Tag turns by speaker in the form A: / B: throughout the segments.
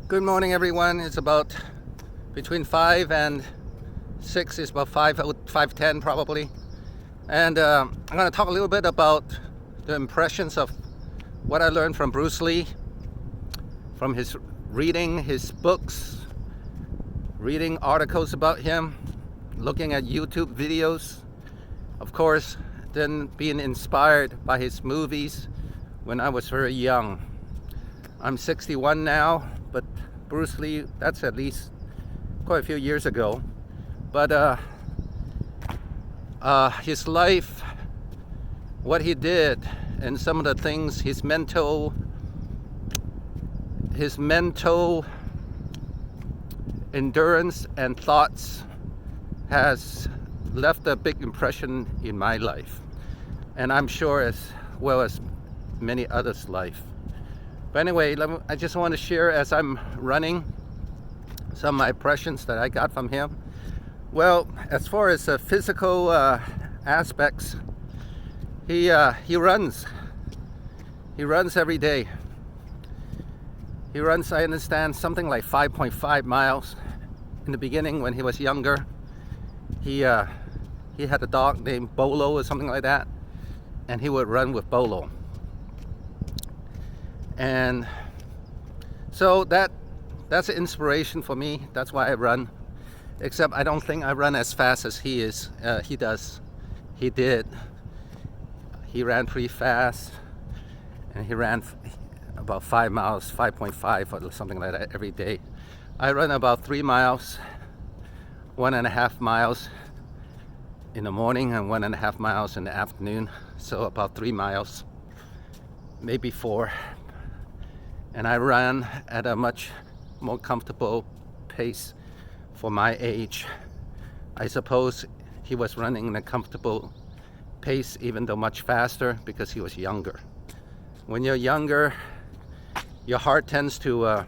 A: Good morning, everyone. It's about between 5 and 6. It's about 5:10 probably. And I'm going to talk a little bit about the impressions of what I learned from Bruce Lee, from his reading his books, reading articles about him, looking at YouTube videos, of course, then being inspired by his movies when I was very young. I'm 61 now, but Bruce Lee, that's at least quite a few years ago. But his life, what he did, and some of the things, his mental endurance and thoughts has left a big impression in my life, and I'm sure as well as many others' life. But anyway, I just want to share as I'm running some of my impressions that I got from him. Well, as far as physical aspects, he runs. He runs every day. He runs, I understand, something like 5.5 miles. In the beginning, when he was younger, he had a dog named Bolo or something like that, and he would run with Bolo. And so that's an inspiration for me. That's why I run. Except I don't think I run as fast as he does. He did. He ran pretty fast, and he ran about 5 miles, 5.5 or something like that every day. I run about 3 miles, 1.5 miles in the morning and 1.5 miles in the afternoon. So about 3 miles, maybe 4. And I ran at a much more comfortable pace for my age. I suppose he was running in a comfortable pace, even though much faster, because he was younger. When you're younger, your heart tends to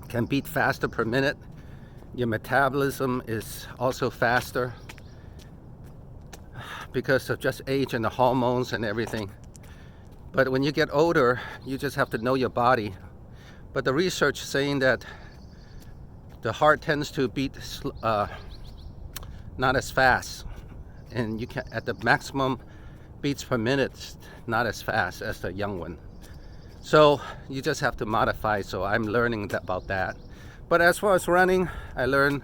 A: can beat faster per minute. Your metabolism is also faster because of just age and the hormones and everything. But when you get older, you just have to know your body. But the research saying that the heart tends to beat not as fast, and you can at the maximum beats per minute, not as fast as the young one. So you just have to modify. So I'm learning about that. But as far as running, I learned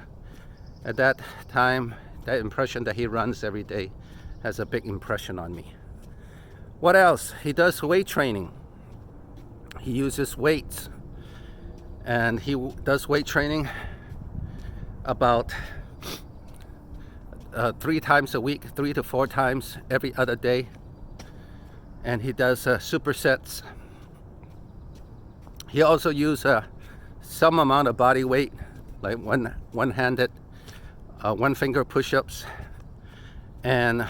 A: at that time that impression that he runs every day has a big impression on me. What else? He does weight training. He uses weights, and he does weight training about 3 times a week, 3 to 4 times every other day. And he does supersets. He also uses some amount of body weight, like one-handed, one-finger push-ups, and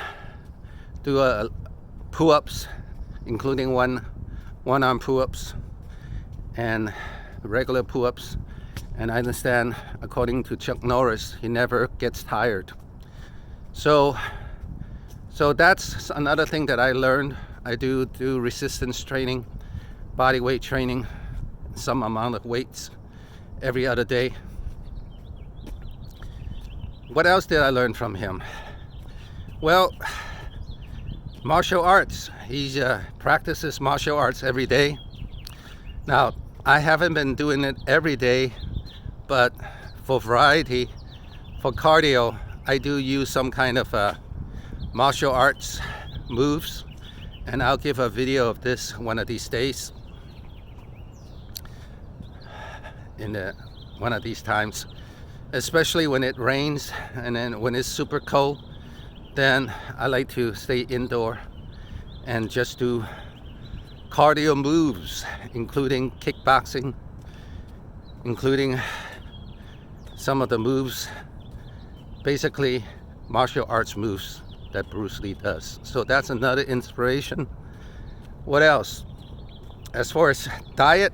A: do pull-ups, including one-arm pull-ups and regular pull-ups. And I understand, according to Chuck Norris, he never gets tired. So that's another thing that I learned. I do resistance training, body weight training, some amount of weights every other day. What else did I learn from him? Well, martial arts. He practices martial arts every day. Now, I haven't been doing it every day, but for variety, for cardio, I do use some kind of martial arts moves, and I'll give a video of this one of these days, one of these times, especially when it rains, and then when it's super cold, then I like to stay indoor and just do cardio moves, including kickboxing, including some of the moves, basically martial arts moves that Bruce Lee does. So that's another inspiration. What else? As far as diet,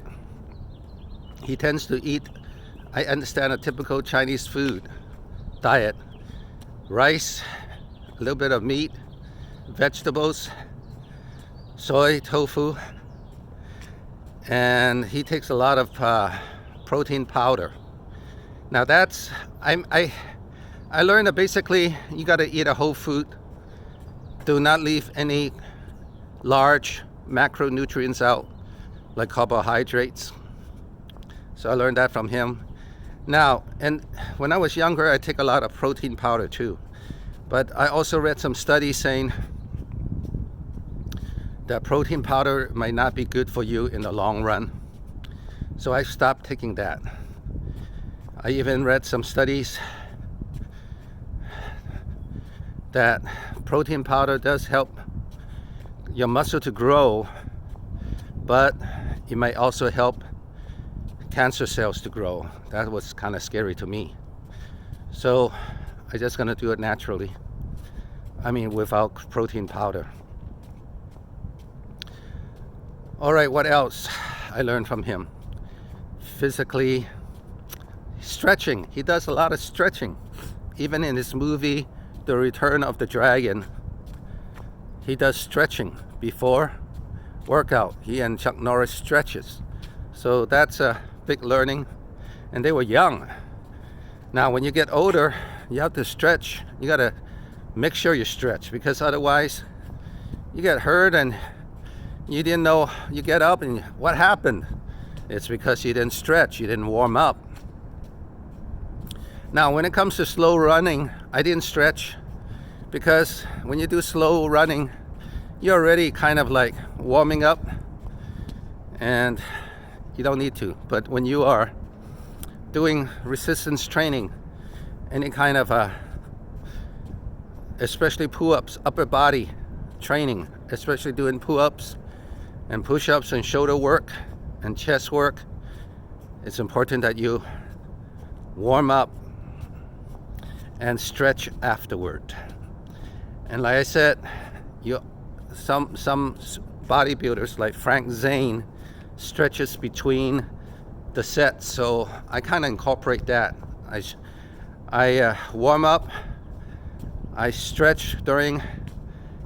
A: he tends to eat, I understand, a typical Chinese food diet. Rice, a little bit of meat, vegetables, soy, tofu, and he takes a lot of protein powder. Now that's, I learned that basically you got to eat a whole food. Do not leave any large macronutrients out, like carbohydrates. So I learned that from him. Now, and when I was younger, I take a lot of protein powder too. But I also read some studies saying that protein powder might not be good for you in the long run. So I stopped taking that. I even read some studies that protein powder does help your muscle to grow, but it might also help cancer cells to grow. That was kind of scary to me. So I'm just gonna do it naturally. I mean, without protein powder. All right, what else I learned from him? Physically, stretching. He does a lot of stretching. Even in his movie, The Return of the Dragon, he does stretching before workout. He and Chuck Norris stretches. So that's a big learning. And they were young. Now, when you get older, you have to stretch. You gotta make sure you stretch, because otherwise you get hurt and you didn't know. You get up and what happened? It's because you didn't stretch, you didn't warm up. Now, when it comes to slow running, I didn't stretch, because when you do slow running, you're already kind of like warming up and you don't need to. But when you are doing resistance training, any kind of especially pull-ups, upper body training, especially doing pull-ups and push-ups and shoulder work and chest work, it's important that you warm up and stretch afterward. And like I said, some bodybuilders like Frank Zane stretches between the sets, so I kind of incorporate that. I warm up, I stretch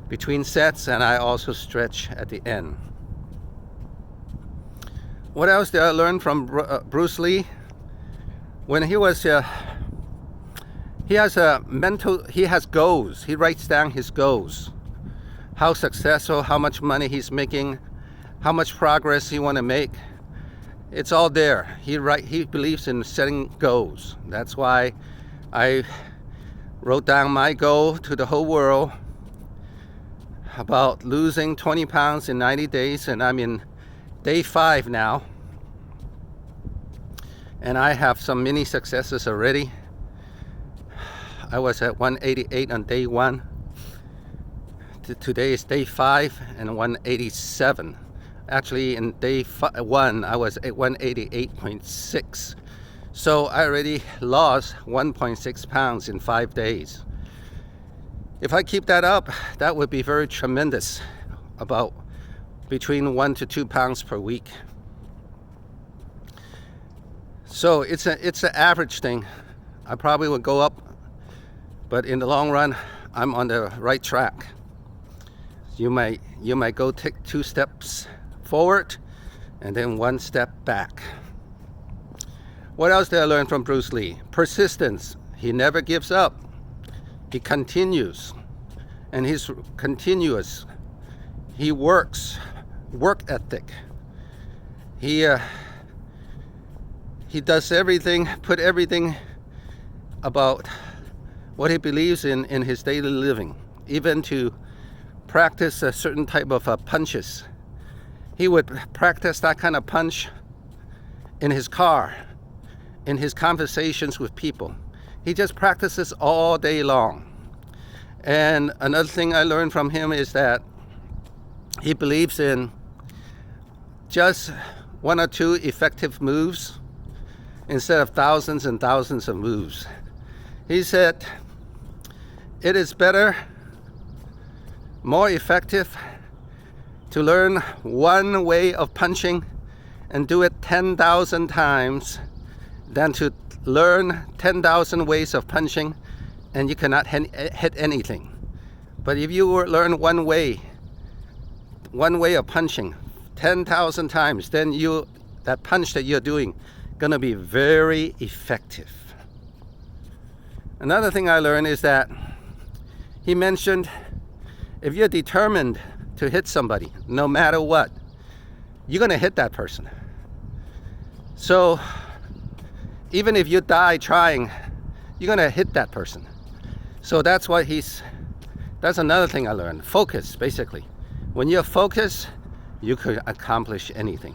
A: between sets, and I also stretch at the end. What else did I learn from Bruce Lee? When he was he has goals. He writes down his goals, how successful, how much money he's making, how much progress he want to make. It's all there. He believes in setting goals. That's why I wrote down my goal to the whole world about losing 20 pounds in 90 days, and I'm in day 5 now. And I have some mini successes already. I was at 188 on day 1. Today is day 5 and 187. Actually, in day 1, I was at 188.6. So I already lost 1.6 pounds in 5 days. If I keep that up, that would be very tremendous, about between 1 to 2 pounds per week. So it's an average thing. I probably would go up, but in the long run, I'm on the right track. You might go take 2 steps forward and then 1 step back. What else did I learn from Bruce Lee? Persistence. He never gives up. He continues, and he's continuous. He works, work ethic. He does everything, put everything about what he believes in his daily living, even to practice a certain type of punches. He would practice that kind of punch in his car, in his conversations with people. He just practices all day long. And another thing I learned from him is that he believes in just 1 or 2 effective moves instead of thousands and thousands of moves. He said, it is better, more effective to learn 1 way of punching and do it 10,000 times than to learn 10,000 ways of punching and you cannot hit anything. But if you learn one way of punching 10,000 times, then that punch that you're doing gonna be very effective. Another thing I learned is that he mentioned if you're determined to hit somebody, no matter what, you're gonna hit that person. So even if you die trying, you're gonna hit that person. So that's another thing I learned. Focus, basically. When you're focused, you could accomplish anything.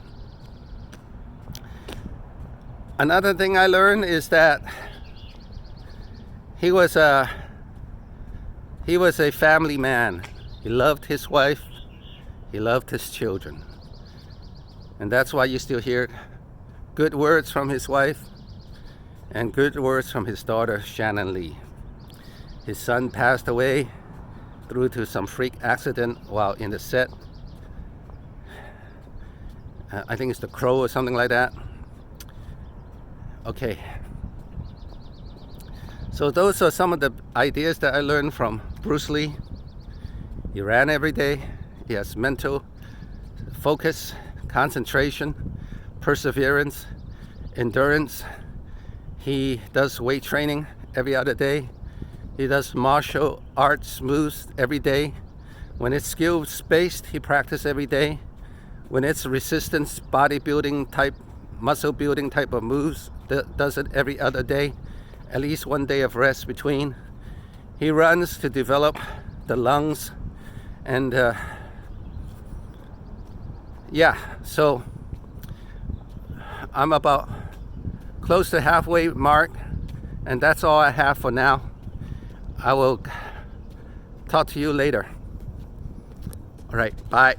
A: Another thing I learned is that he was a family man. He loved his wife, he loved his children. And that's why you still hear good words from his wife and good words from his daughter, Shannon Lee. His son passed away due to some freak accident while in the set. I think it's The Crow or something like that. Okay. So those are some of the ideas that I learned from Bruce Lee. He ran every day. He has mental focus, concentration, perseverance, endurance. He does weight training every other day. He does martial arts moves every day. When it's skills-based, he practices every day. When it's resistance, bodybuilding type, muscle building type of moves, does it every other day. At least one day of rest between. He runs to develop the lungs. And yeah, so I'm about close to halfway mark, and that's all I have for now. I will talk to you later. All right, bye.